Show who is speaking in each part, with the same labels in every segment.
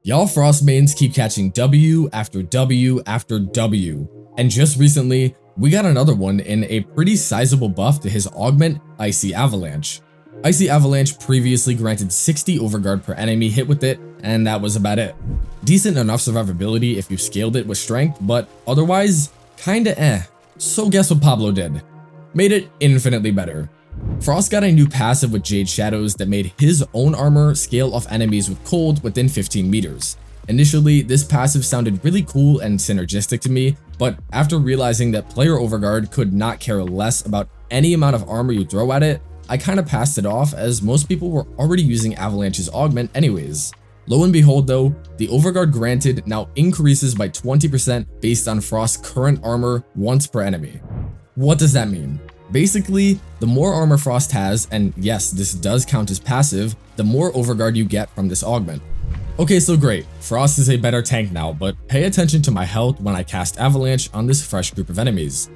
Speaker 1: Y'all Frost mains keep catching W after W after W, and just recently, we got another one in a pretty sizable buff to his augment, Icy Avalanche. Icy Avalanche previously granted 60 overguard per enemy hit with it, and that was about it. Decent enough survivability if you scaled it with strength, but otherwise, kinda eh. So guess what Pablo did? Made it infinitely better. Frost got a new passive with Jade Shadows that made his own armor scale off enemies with cold within 15 meters. Initially, this passive sounded really cool and synergistic to me, but after realizing that player overguard could not care less about any amount of armor you throw at it, I kinda passed it off as most people were already using Avalanche's augment anyways. Lo and behold though, the overguard granted now increases by 20% based on Frost's current armor once per enemy. What does that mean? Basically, the more armor Frost has, and yes, this does count as passive, the more overguard you get from this augment. Okay, so great, Frost is a better tank now, but pay attention to my health when I cast Avalanche on this fresh group of enemies.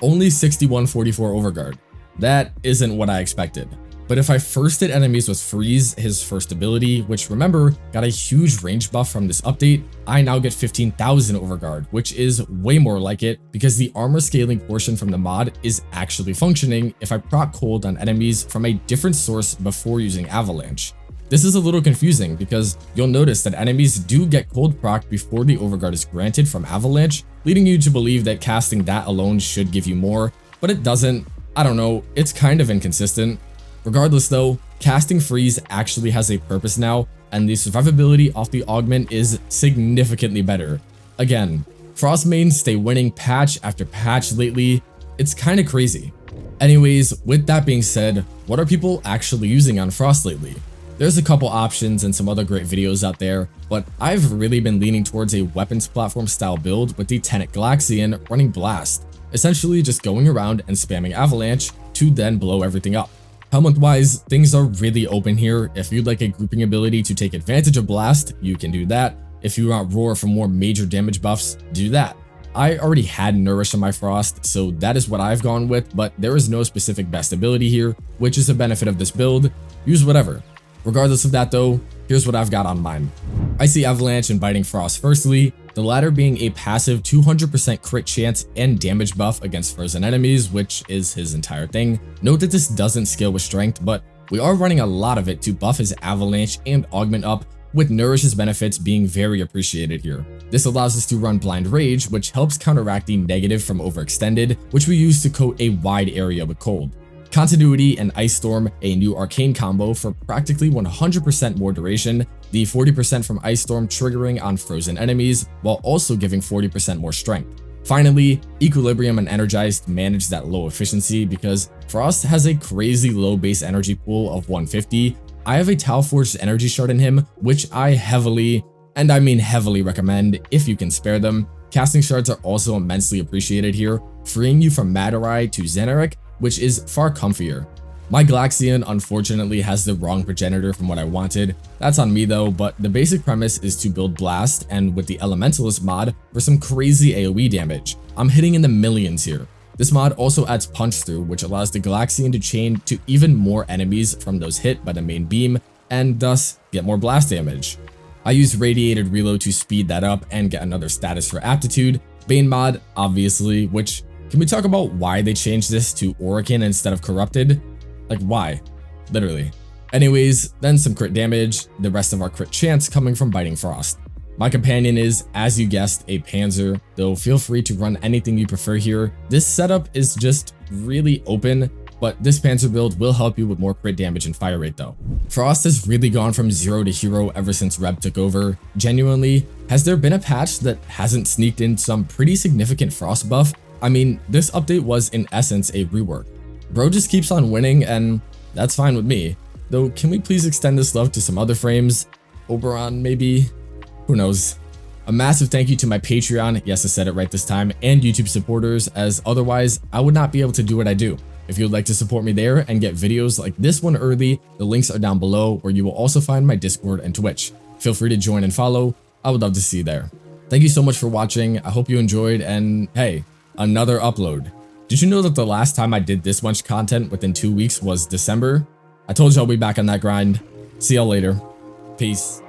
Speaker 1: Only 6144 overguard. That isn't what I expected. But if I first hit enemies with Freeze, his first ability, which remember, got a huge range buff from this update, I now get 15,000 overguard, which is way more like it because the armor scaling portion from the mod is actually functioning if I proc cold on enemies from a different source before using Avalanche. This is a little confusing because you'll notice that enemies do get cold proc before the overguard is granted from Avalanche, leading you to believe that casting that alone should give you more, but it doesn't. I don't know, it's kind of inconsistent. Regardless though, casting Freeze actually has a purpose now, and the survivability off the augment is significantly better. Again, Frost mains stay winning patch after patch lately. It's kinda crazy. Anyways, with that being said, what are people actually using on Frost lately? There's a couple options and some other great videos out there, but I've really been leaning towards a weapons platform style build with the Tenet Galaxian running Blast, essentially just going around and spamming Avalanche to then blow everything up. Helmet wise, things are really open here. If you'd like a grouping ability to take advantage of Blast, you can do that. If you want Roar for more major damage buffs, do that. I already had Nourish on my Frost, so that is what I've gone with, but there is no specific best ability here, which is a benefit of this build. Use whatever. Regardless of that though, here's what I've got on mine. Icy Avalanche and Biting Frost firstly, the latter being a passive 200% crit chance and damage buff against frozen enemies, which is his entire thing. Note that this doesn't scale with strength, but we are running a lot of it to buff his Avalanche and augment up, with Nourish's benefits being very appreciated here. This allows us to run Blind Rage, which helps counteract the negative from Overextended, which we use to coat a wide area with cold. Continuity and Ice Storm, a new arcane combo for practically 100% more duration, the 40% from Ice Storm triggering on frozen enemies, while also giving 40% more strength. Finally, Equilibrium and Energized manage that low efficiency because Frost has a crazy low base energy pool of 150. I have a Tau Forged energy shard in him, which I heavily, and I mean heavily recommend if you can spare them. Casting shards are also immensely appreciated here, freeing you from Madurai to Xeneric, which is far comfier. My Galaxian unfortunately has the wrong progenitor from what I wanted. That's on me though, but the basic premise is to build Blast and with the Elementalist mod for some crazy AoE damage. I'm hitting in the millions here. This mod also adds Punch Through, which allows the Galaxian to chain to even more enemies from those hit by the main beam and thus get more blast damage. I use Radiated Reload to speed that up and get another status for Aptitude. Bane mod, obviously, which can we talk about why they changed this to Orokin instead of Corrupted? Like why? Literally. Anyways, then some crit damage, the rest of our crit chance coming from Biting Frost. My companion is, as you guessed, a Panzer, though feel free to run anything you prefer here. This setup is just really open, but this Panzer build will help you with more crit damage and fire rate though. Frost has really gone from zero to hero ever since Reb took over. Genuinely, has there been a patch that hasn't sneaked in some pretty significant Frost buff? I mean, this update was in essence a rework. Bro just keeps on winning and that's fine with me. Though can we please extend this love to some other frames? Oberon maybe? Who knows? A massive thank you to my Patreon, yes I said it right this time, and YouTube supporters, as otherwise I would not be able to do what I do. If you would like to support me there and get videos like this one early, the links are down below where you will also find my Discord and Twitch. Feel free to join and follow, I would love to see you there. Thank you so much for watching, I hope you enjoyed, and hey, another upload. Did you know that the last time I did this much content within 2 weeks was December? I told you I'll be back on that grind. See y'all later. Peace.